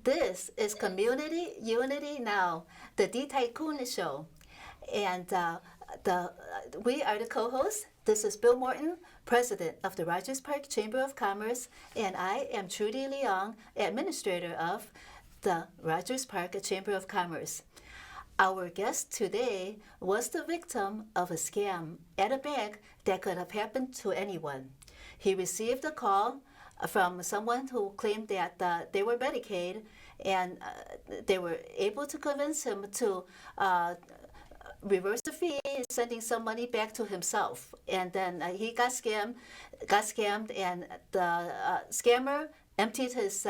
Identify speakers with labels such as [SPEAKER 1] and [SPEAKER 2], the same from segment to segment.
[SPEAKER 1] This is Community Unity Now, the D Tycoon Show. And the we are the co-hosts. This is Bill Morton, president of the Rogers Park Chamber of Commerce, and I am Trudy Leong, administrator of the Rogers Park Chamber of Commerce. Our guest today was the victim of a scam at a bank that could have happened to anyone. He received a call from someone who claimed that they were Medicaid, and they were able to convince him to reverse the fee, sending some money back to himself. And then he got scammed, and the scammer emptied his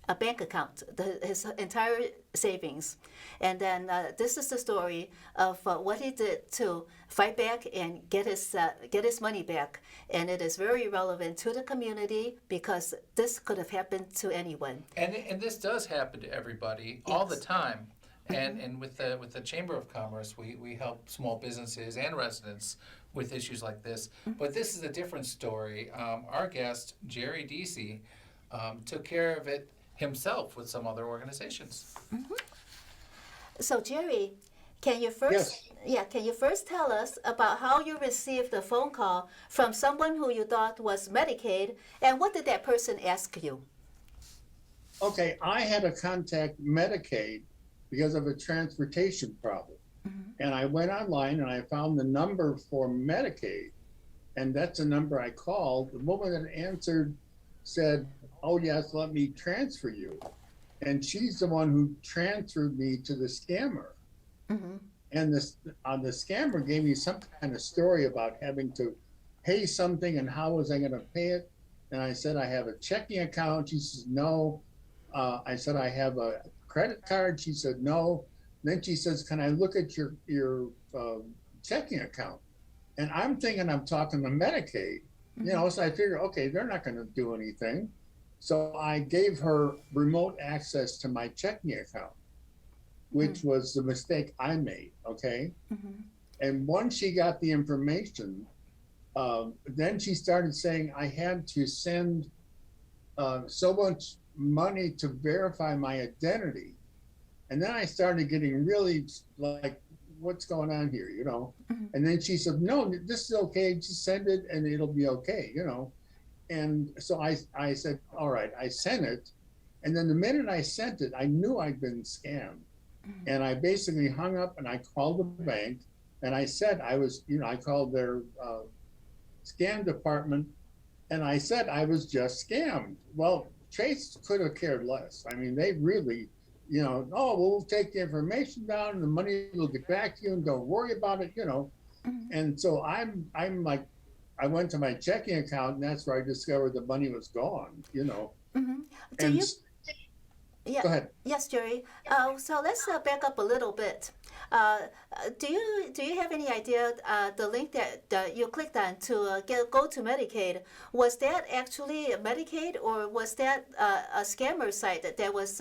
[SPEAKER 1] a bank account, his entire savings. And then this is the story of what he did to fight back and get his money back. And it is very relevant to the community because this could have happened to anyone.
[SPEAKER 2] And this does happen to everybody all the time. And with the Chamber of Commerce, we help small businesses and residents with issues like this. But this is a different story. Our guest, Jerry Deasy, took care of it himself with some other organizations.
[SPEAKER 1] So Jerry, can you first can you first tell us about how you received a phone call from someone who you thought was Medicaid, and what did that person ask you?
[SPEAKER 3] Okay, I had to contact Medicaid because of a transportation problem. And I went online and I found the number for Medicaid, and that's the number I called. The woman that answered said, "Oh yes, let me transfer you." And she's the one who transferred me to the scammer. And the scammer gave me some kind of story about having to pay something and how was I going to pay it. And I said, I have a checking account. She says, no. I said, I have a credit card. She said, no. Then she says, can I look at your checking account? And I'm thinking I'm talking to Medicaid, so I figure, okay, they're not going to do anything. So I gave her remote access to my checking account, which was the mistake I made, okay? And once she got the information, then she started saying I had to send so much money to verify my identity. And then I started getting really like, what's going on here, And then she said, no, this is okay, just send it and it'll be okay, And so I said, all right, I sent it. And then the minute I sent it, I knew I'd been scammed. And I basically hung up and I called the bank and I said I called their scam department and I said I was just scammed. Well, Chase could have cared less. I mean, they really, oh, we'll take the information down and the money will get back to you and don't worry about it, And so I'm like, I went to my checking account and that's where I discovered the money was gone,
[SPEAKER 1] Do
[SPEAKER 3] And
[SPEAKER 1] you? Yeah.
[SPEAKER 3] Go ahead.
[SPEAKER 1] Yes, Jerry. So let's back up a little bit. Do you have any idea the link that you clicked on to go to Medicaid? Was that actually Medicaid, or was that a scammer site that was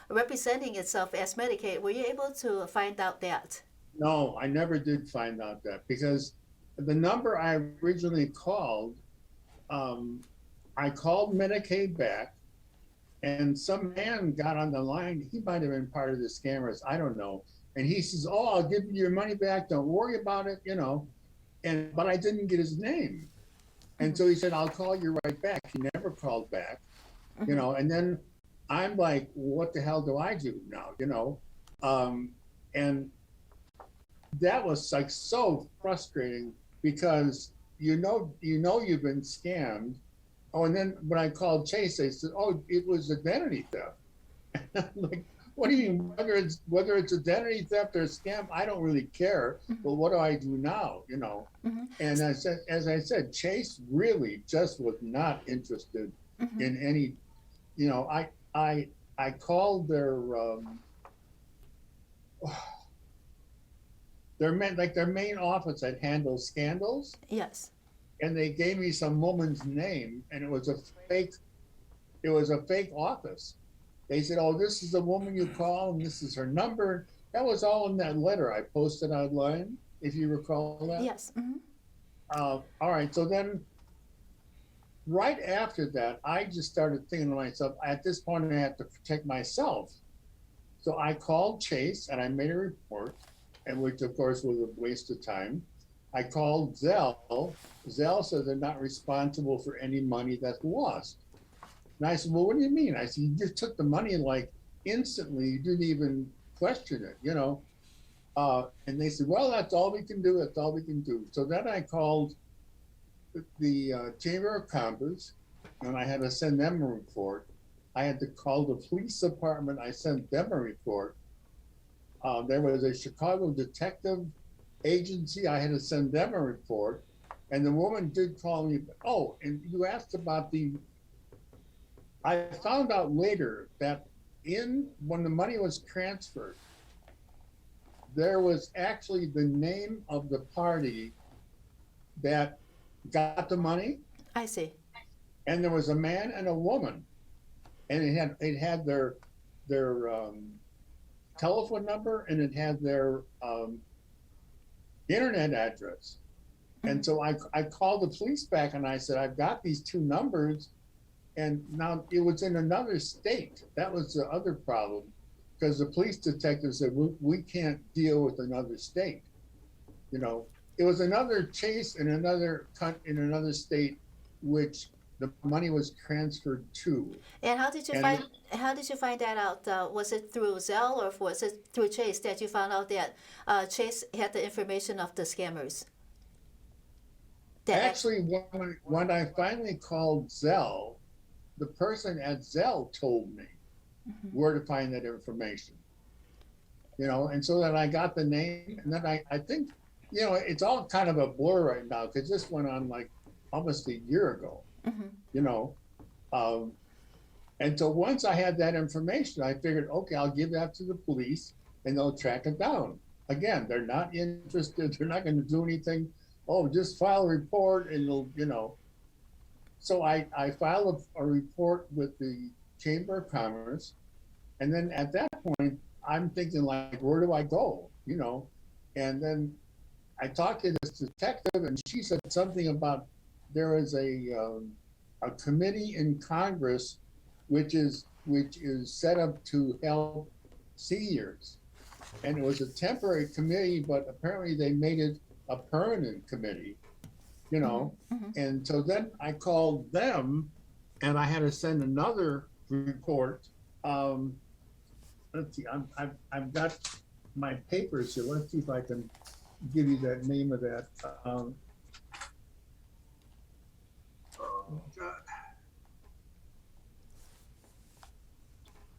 [SPEAKER 1] representing itself as Medicaid? Were you able to find out that?
[SPEAKER 3] No, I never did find out that because the number I originally called, I called Medicaid back. And some man got on the line. He might have been part of the scammers. I don't know. And he says, "Oh, I'll give you your money back. Don't worry about it." But I didn't get his name. And so he said, "I'll call you right back." He never called back. And then I'm like, "What the hell do I do now?" And that was like so frustrating because you've been scammed. Oh, and then when I called Chase, they said, "Oh, it was identity theft." And I'm like, "What do you mean? Whether it's identity theft or a scam, I don't really care. But what do I do now?" And as I said, Chase really just was not interested in any. I called their main office that handles scandals.
[SPEAKER 1] Yes.
[SPEAKER 3] And they gave me some woman's name, and it was a fake office. They said, "Oh, this is the woman you call, and this is her number." That was all in that letter I posted online, if you recall that.
[SPEAKER 1] Yes.
[SPEAKER 3] All right, so then right after that, I just started thinking to myself, at this point, I have to protect myself. So I called Chase and I made a report, and which of course was a waste of time. I called Zelle. Zelle said they're not responsible for any money that's lost. And I said, well, what do you mean? I said, you just took the money like instantly. You didn't even question it, you know? And they said, well, that's all we can do. That's all we can do. So then I called the Chamber of Commerce, and I had to send them a report. I had to call the police department. I sent them a report. There was a Chicago detective agency. I had to send them a report. And the woman did call me. Oh, and you asked about I found out later that when the money was transferred, there was actually the name of the party that got the money,
[SPEAKER 1] I see.
[SPEAKER 3] and there was a man and a woman, and it had their telephone number, and it had their internet address. And so I called the police back and I said, I've got these two numbers, and now it was in another state. That was the other problem, because the police detective said, we can't deal with another state. You know, it was another Chase in another state, which the money was transferred to.
[SPEAKER 1] And how did you
[SPEAKER 3] And-
[SPEAKER 1] find that out? Was it through Zelle or was it through Chase that you found out that Chase had the information of the scammers?
[SPEAKER 3] Actually, when I finally called Zelle, the person at Zelle told me where to find that information. You know, and so then I got the name, and then I think, you know, it's all kind of a blur right now, because this went on like almost a year ago. You know, and so once I had that information, I figured, okay, I'll give that to the police and they'll track it down. Again, they're not interested. They're not going to do anything. Oh, just file a report and you'll, you know. So I filed a report with the Chamber of Commerce. And then at that point, I'm thinking like, where do I go? You know, and then I talked to this detective and she said something about there is a committee in Congress which is set up to help seniors, and it was a temporary committee, but apparently they made it a permanent committee, you know. And so then I called them, and I had to send another report. Let's see, I've got my papers here. Let's see if I can give you that name of that. Oh God.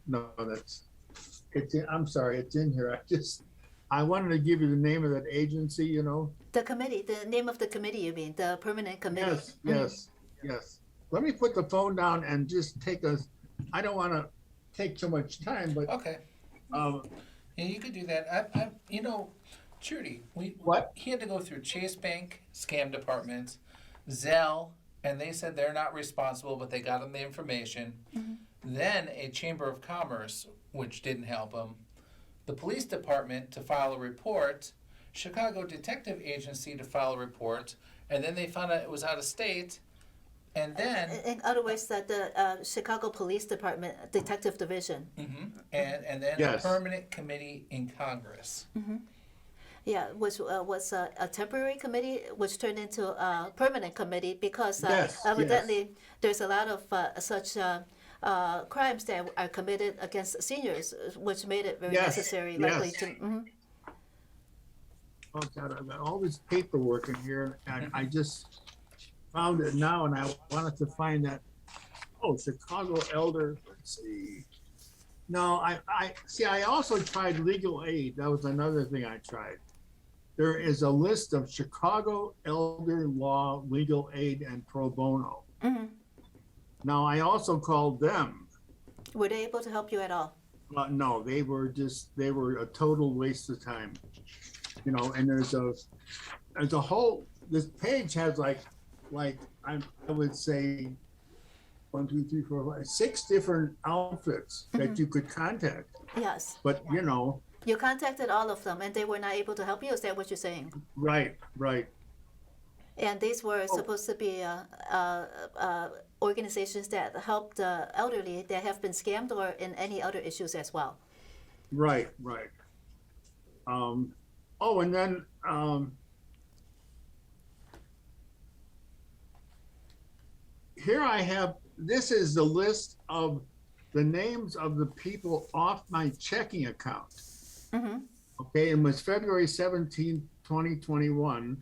[SPEAKER 3] No, I'm sorry, it's in here. I wanted to give you the name of that agency, you know.
[SPEAKER 1] The committee, the name of the committee, you mean, the permanent committee?
[SPEAKER 3] Yes. Let me put the phone down and just I don't want to take too much time, but.
[SPEAKER 2] Okay. Yeah, you could do that. You know, Trudy, he had to go through Chase Bank scam department, Zelle, and they said they're not responsible, but they got him the information. Then a Chamber of Commerce, which didn't help him, the police department to file a report, Chicago Detective Agency to file a report, and then they found out it was out of state, and then...
[SPEAKER 1] In other words, that the Chicago Police Department Detective Division.
[SPEAKER 2] And then a permanent committee in Congress.
[SPEAKER 1] Yeah, which was a temporary committee, which turned into a permanent committee because evidently there's a lot of such crimes that are committed against seniors, which made it very necessary, likely to.
[SPEAKER 3] Oh God, I've got all this paperwork in here, and I just found it now, and I wanted to find that. Oh, Chicago Elder. Let's see. No, I see. I also tried legal aid. That was another thing I tried. There is a list of Chicago elder law, legal aid, and pro bono. Now, I also called them.
[SPEAKER 1] Were they able to help you at all?
[SPEAKER 3] No, they were a total waste of time. You know, and there's a whole, this page has like I would say 1, 2, 3, 4, 5, 6 different outfits that you could contact.
[SPEAKER 1] Yes.
[SPEAKER 3] But, you know.
[SPEAKER 1] You contacted all of them and they were not able to help you? Is that what you're saying?
[SPEAKER 3] Right.
[SPEAKER 1] And these were supposed to be organizations that help the elderly that have been scammed or in any other issues as well.
[SPEAKER 3] Right, right. Oh, and then here I have, this is the list of the names of the people off my checking account.
[SPEAKER 1] Mm-hmm.
[SPEAKER 3] Okay, it was February 17th, 2021.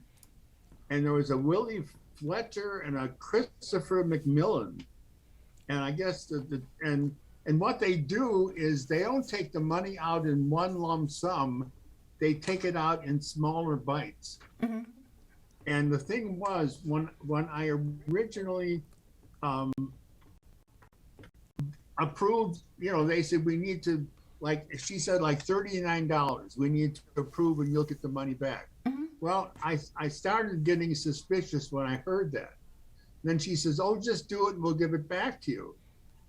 [SPEAKER 3] And there was a Willie Fletcher and a Christopher McMillan. And I guess and what they do is they don't take the money out in one lump sum. They take it out in smaller bites.
[SPEAKER 1] Mm-hmm.
[SPEAKER 3] And the thing was, when I originally approved, they said we need to, like she said, like $39. We need to approve and you'll get the money back.
[SPEAKER 1] Mm-hmm.
[SPEAKER 3] Well, I started getting suspicious when I heard that. Then she says, oh, just do it and we'll give it back to you.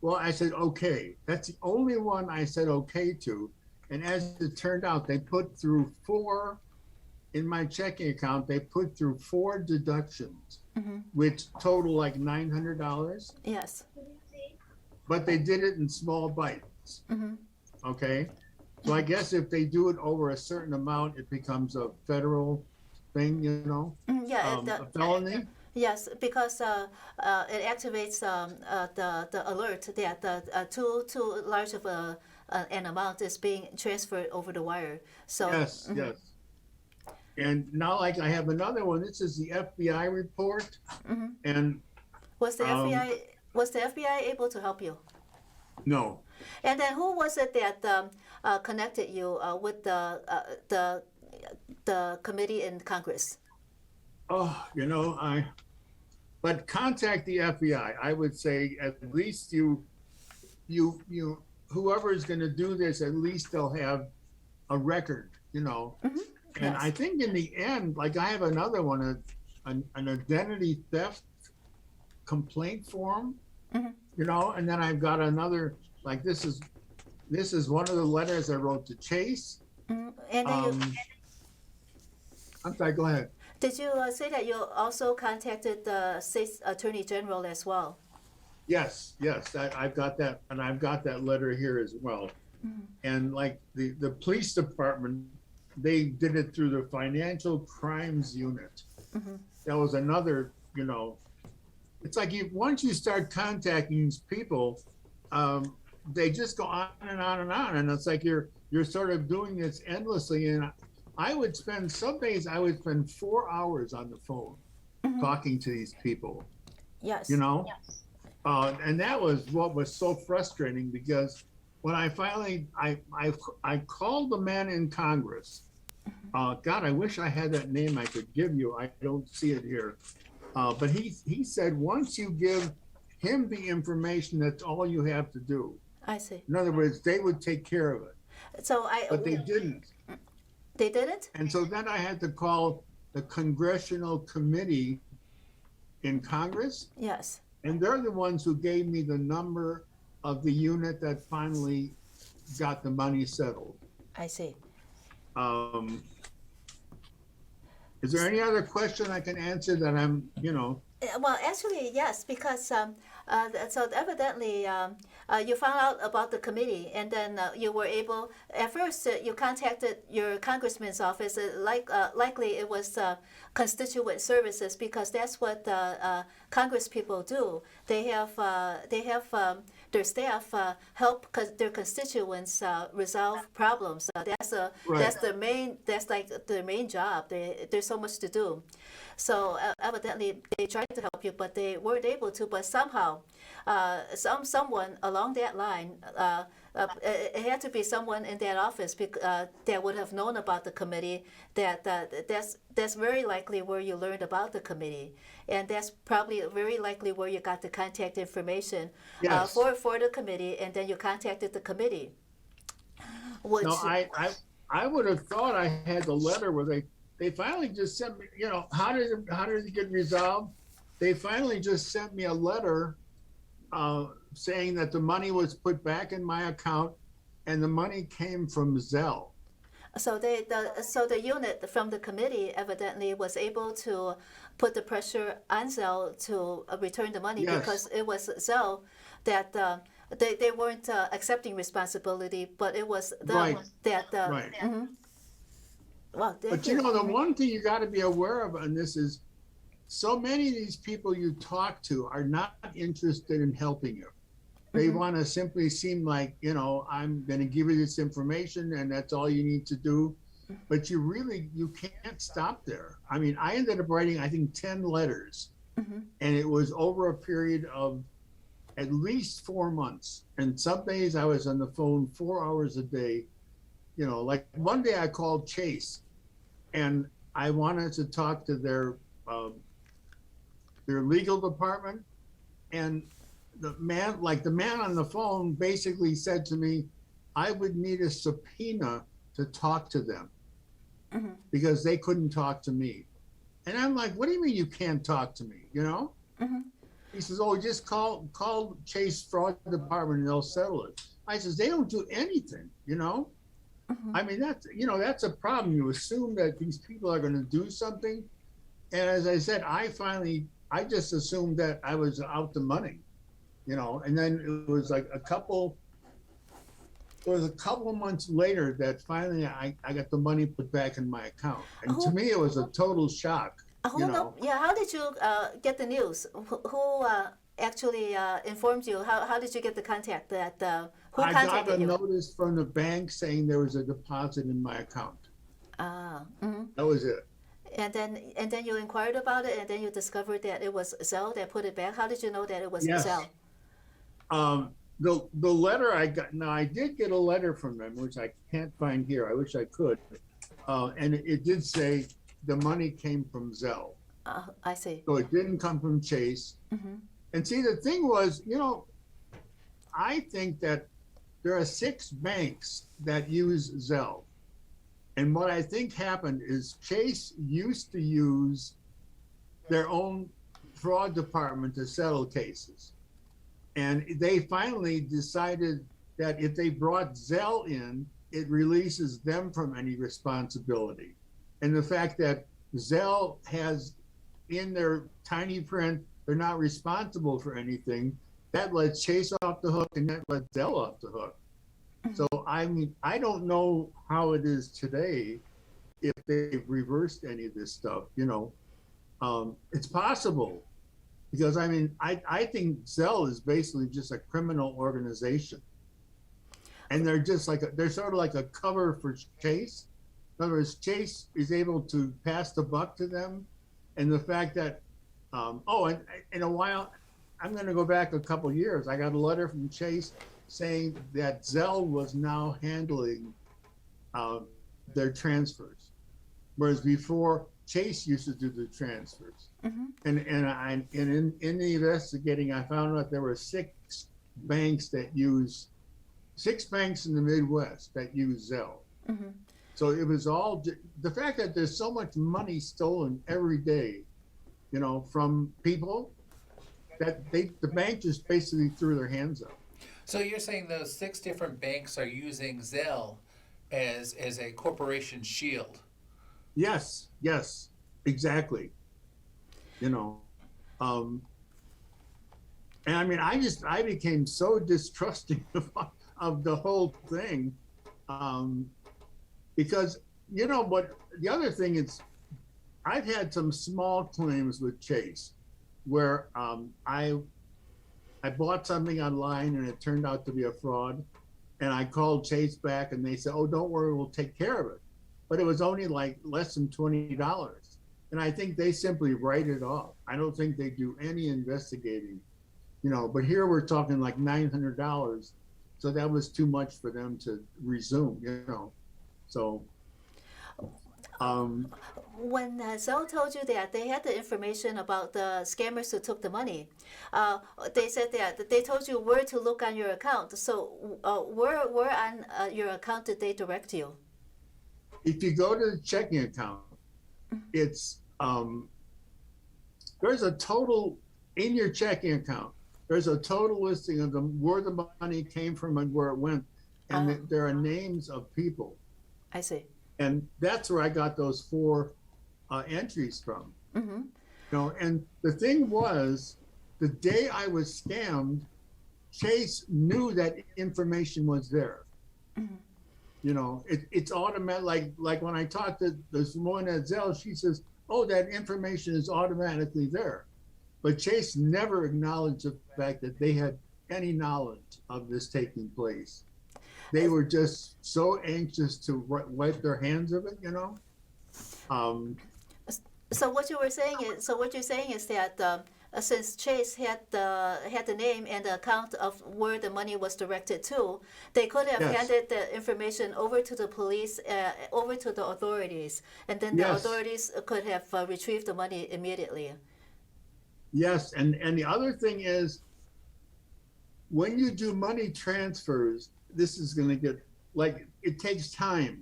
[SPEAKER 3] Well, I said, okay. That's the only one I said okay to. And as it turned out, they put through in my checking account, they put through 4 deductions,
[SPEAKER 1] Mm-hmm.
[SPEAKER 3] which total like $900.
[SPEAKER 1] Yes.
[SPEAKER 3] But they did it in small bites.
[SPEAKER 1] Mm-hmm.
[SPEAKER 3] Okay. So I guess if they do it over a certain amount, it becomes a federal thing,
[SPEAKER 1] Yeah.
[SPEAKER 3] a felony.
[SPEAKER 1] Yes, because it activates the alert that too large of an amount is being transferred over the wire. So
[SPEAKER 3] Yes, yes. And now, like, I have another one. This is the FBI report,
[SPEAKER 1] Mhm.
[SPEAKER 3] and
[SPEAKER 1] was the FBI able to help you?
[SPEAKER 3] no,
[SPEAKER 1] And then who was it that connected you with the committee in Congress?
[SPEAKER 3] but contact the FBI. I would say at least you, whoever is going to do this, at least they'll have a record,
[SPEAKER 1] Mm-hmm.
[SPEAKER 3] And
[SPEAKER 1] Yes.
[SPEAKER 3] I think in the end, like I have another one, an identity theft complaint form,
[SPEAKER 1] Mhm.
[SPEAKER 3] and then I've got another, like this is one of the letters I wrote to Chase.
[SPEAKER 1] Mhm. And then
[SPEAKER 3] I'm sorry, go ahead.
[SPEAKER 1] did you say that you also contacted the state attorney general as well?
[SPEAKER 3] Yes, I've got that, and I've got that letter here as well. And like the police department, they did it through the financial crimes unit.
[SPEAKER 1] Mhm.
[SPEAKER 3] That was another, it's like once you start contacting these people, they just go on and on and on, and it's like you're sort of doing this endlessly. And some days I would spend 4 hours on the phone talking to these people,
[SPEAKER 1] Yes.
[SPEAKER 4] Yes.
[SPEAKER 3] and that was what was so frustrating, because when I finally I called the man in Congress. God, I wish I had that name I could give you. I don't see it here. But he said once you give him the information, that's all you have to do.
[SPEAKER 1] I see.
[SPEAKER 3] In other words, they would take care of it.
[SPEAKER 1] So
[SPEAKER 3] But they didn't.
[SPEAKER 1] They didn't?
[SPEAKER 3] And so then I had to call the Congressional Committee in Congress.
[SPEAKER 1] Yes.
[SPEAKER 3] And they're the ones who gave me the number of the unit that finally got the money settled.
[SPEAKER 1] I see.
[SPEAKER 3] Is there any other question I can answer that I'm,
[SPEAKER 1] Well, actually, yes, because so evidently you found out about the committee, and then you were able. At first, you contacted your congressman's office. Likely, it was constituent services, because that's what Congress people do. They have their staff help their constituents resolve problems. That's the main. That's like the main job. There's so much to do. So evidently they tried to help you, but they weren't able to. But somehow, someone along that line, it had to be someone in that office that would have known about the committee. That's very likely where you learned about the committee, and that's probably very likely where you got the contact information
[SPEAKER 3] Yes.
[SPEAKER 1] for the committee, and then you contacted the committee. Which,
[SPEAKER 3] No, I would have thought I had the letter where they finally just sent me, how did it get resolved? They finally just sent me a letter saying that the money was put back in my account, and the money came from Zelle.
[SPEAKER 1] So the unit from the committee evidently was able to put the pressure on Zell to return the money
[SPEAKER 3] Yes.
[SPEAKER 1] because it was Zell that they weren't accepting responsibility, but it was them
[SPEAKER 3] Right.
[SPEAKER 1] that.
[SPEAKER 3] Right.
[SPEAKER 1] Well,
[SPEAKER 3] But you know, the one thing you got to be aware of on this is so many of these people you talk to are not interested in helping you. They want to simply seem like, you know, I'm going to give you this information and that's all you need to do. But you can't stop there. I mean, I ended up writing, I think, 10 letters. And it was over a period of at least 4 months. And some days I was on the phone 4 hours a day. You know, like one day I called Chase and I wanted to talk to their legal department. And the man on the phone basically said to me, I would need a subpoena to talk to them because they couldn't talk to me. And I'm like, what do you mean you can't talk to me? You know? He says, oh, just call Chase Fraud Department and they'll settle it. I says, they don't do anything, you know? I mean, that's a problem. You assume that these people are going to do something. And as I said, I just assumed that I was out the money, you know, and then it was like a couple of months later that finally I got the money put back in my account. And to me, it was a total shock.
[SPEAKER 1] Hold up. Yeah, how did you get the news? Who actually informed you? How did you get the contact that who
[SPEAKER 3] I got
[SPEAKER 1] contacted
[SPEAKER 3] a
[SPEAKER 1] you?
[SPEAKER 3] notice from the bank saying there was a deposit in my account.
[SPEAKER 1] Mhm.
[SPEAKER 3] That was it.
[SPEAKER 1] And then you inquired about it, and then you discovered that it was Zell that put it back. How did you know that it was
[SPEAKER 3] Yes.
[SPEAKER 1] Zell?
[SPEAKER 3] The letter I got, now I did get a letter from them, which I can't find here. I wish I could. And it did say the money came from Zell.
[SPEAKER 1] I see.
[SPEAKER 3] So it didn't come from Chase. And see, the thing was, you know, I think that there are 6 banks that use Zell. And what I think happened is Chase used to use their own fraud department to settle cases. And they finally decided that if they brought Zell in, it releases them from any responsibility. And the fact that Zell has in their tiny print, they're not responsible for anything, that lets Chase off the hook and that lets Zell off the hook. So, I mean, I don't know how it is today if they've reversed any of this stuff, you know. It's possible because, I mean, I think Zell is basically just a criminal organization. And they're just like, they're sort of like a cover for Chase. In other words, Chase is able to pass the buck to them. And the fact that, and in a while, I'm going to go back a couple of years. I got a letter from Chase saying that Zell was now handling their transfers, whereas before Chase used to do the transfers. And in the investigating, I found out there were 6 banks in the Midwest that use Zell. So it was all the fact that there's so much money stolen every day, you know, from people that the bank just basically threw their hands up.
[SPEAKER 2] So you're saying those 6 different banks are using Zell as a corporation shield?
[SPEAKER 3] Yes, exactly. You know, and I mean, I became so distrusting of the whole thing, because, you know, but the other thing is, I've had some small claims with Chase where I bought something online and it turned out to be a fraud. And I called Chase back and they said, oh, don't worry, we'll take care of it. But it was only like less than $20. And I think they simply write it off. I don't think they do any investigating, you know, but here we're talking like $900. So that was too much for them to resume, you know. So,
[SPEAKER 1] when Zell told you that they had the information about the scammers who took the money, they said that they told you where to look on your account. So where on your account did they direct you?
[SPEAKER 3] if you go to the checking account, it's there's a total in your checking account. There's a total listing of where the money came from and where it went, and there are names of people.
[SPEAKER 1] I see.
[SPEAKER 3] And that's where I got those 4 entries from.
[SPEAKER 1] Mm-hmm.
[SPEAKER 3] And the thing was, the day I was scammed, Chase knew that information was there. It's automatic. Like when I talked to this woman at Zelle, she says, "Oh, that information is automatically there." But Chase never acknowledged the fact that they had any knowledge of this taking place. They were just so anxious to wipe their hands of it.
[SPEAKER 1] So what you're saying is that since Chase had the name and the account of where the money was directed to, they could have
[SPEAKER 3] Yes.
[SPEAKER 1] handed the information over to the police, over to the authorities, and then the
[SPEAKER 3] Yes.
[SPEAKER 1] authorities could have retrieved the money immediately.
[SPEAKER 3] Yes, and the other thing is, when you do money transfers, this is going to get, like, it takes time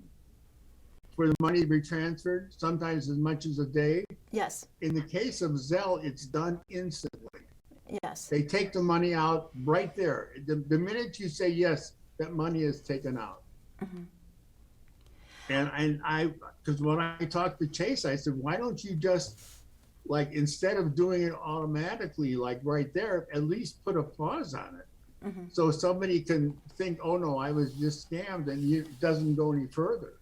[SPEAKER 3] for the money to be transferred, sometimes as much as a day.
[SPEAKER 1] Yes,
[SPEAKER 3] In the case of Zelle, it's done instantly.
[SPEAKER 1] yes,
[SPEAKER 3] They take the money out right there. The minute you say yes, that money is taken out. And I, because when I talked to Chase, I said, why don't you just, like, instead of doing it automatically, like right there, at least put a pause on it. So somebody can think, oh no, I was just scammed, and it doesn't go any further.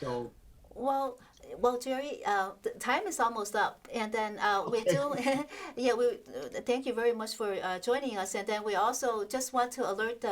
[SPEAKER 3] So,
[SPEAKER 1] Well, Jerry, the time is almost up, and then we do. Yeah, we thank you very much for joining us, and then we also just want to alert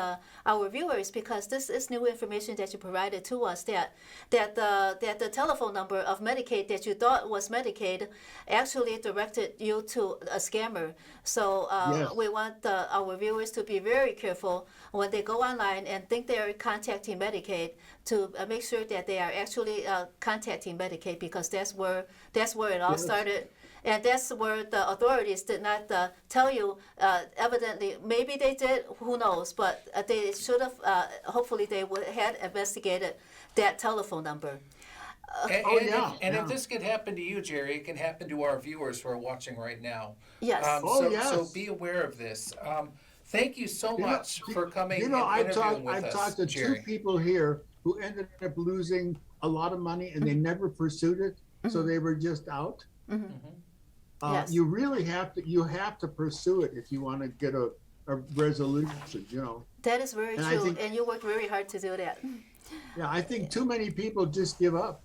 [SPEAKER 1] our viewers, because this is new information that you provided to us, that the telephone number of Medicaid that you thought was Medicaid actually directed you to a scammer. So
[SPEAKER 3] Yes.
[SPEAKER 1] we want our viewers to be very careful when they go online and think they're contacting Medicaid, to make sure that they are actually contacting Medicaid, because that's where it all
[SPEAKER 3] Yes.
[SPEAKER 1] started, and that's where the authorities did not tell you. Evidently, maybe they did, who knows? But they should have. Hopefully, they had investigated that telephone number.
[SPEAKER 2] And,
[SPEAKER 3] Oh,
[SPEAKER 2] and
[SPEAKER 3] yeah,
[SPEAKER 2] if, and
[SPEAKER 3] yeah.
[SPEAKER 2] if this could happen to you, Jerry, it can happen to our viewers who are watching right now.
[SPEAKER 1] Yes.
[SPEAKER 3] Oh,
[SPEAKER 2] so
[SPEAKER 3] yes.
[SPEAKER 2] be aware of this. Thank you so
[SPEAKER 3] You know-
[SPEAKER 2] much for coming and
[SPEAKER 3] I've
[SPEAKER 2] interviewing with
[SPEAKER 3] I've
[SPEAKER 2] us,
[SPEAKER 3] talked to
[SPEAKER 2] Jerry.
[SPEAKER 3] 2 people here who ended up losing a lot of money, and they never pursued it, so they were just out.
[SPEAKER 1] Yes.
[SPEAKER 3] You really have to pursue it if you want to get a resolution.
[SPEAKER 1] That is very
[SPEAKER 3] And I
[SPEAKER 1] true,
[SPEAKER 3] think-
[SPEAKER 1] and you worked very hard to do that.
[SPEAKER 3] Yeah, I think too many people just give up.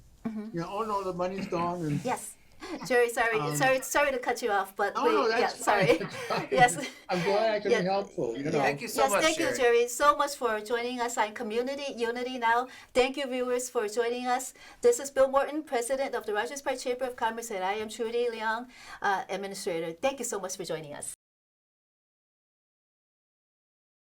[SPEAKER 3] Oh no, the money's gone, and
[SPEAKER 1] Yes. Jerry, sorry to cut you off, but
[SPEAKER 3] no, that's
[SPEAKER 1] yeah,
[SPEAKER 3] fine.
[SPEAKER 1] sorry.
[SPEAKER 3] That's fine.
[SPEAKER 1] Yes.
[SPEAKER 3] I'm glad I could
[SPEAKER 1] Yeah.
[SPEAKER 3] be helpful.
[SPEAKER 2] Thank you so
[SPEAKER 1] Yes,
[SPEAKER 2] much,
[SPEAKER 1] thank
[SPEAKER 2] Jerry.
[SPEAKER 1] you, Jerry, so much for joining us on Community Unity Now. Thank you, viewers, for joining us. This is Bill Morton, President of the Rogers Park Chamber of Commerce, and I am Trudy Leong, Administrator. Thank you so much for joining us.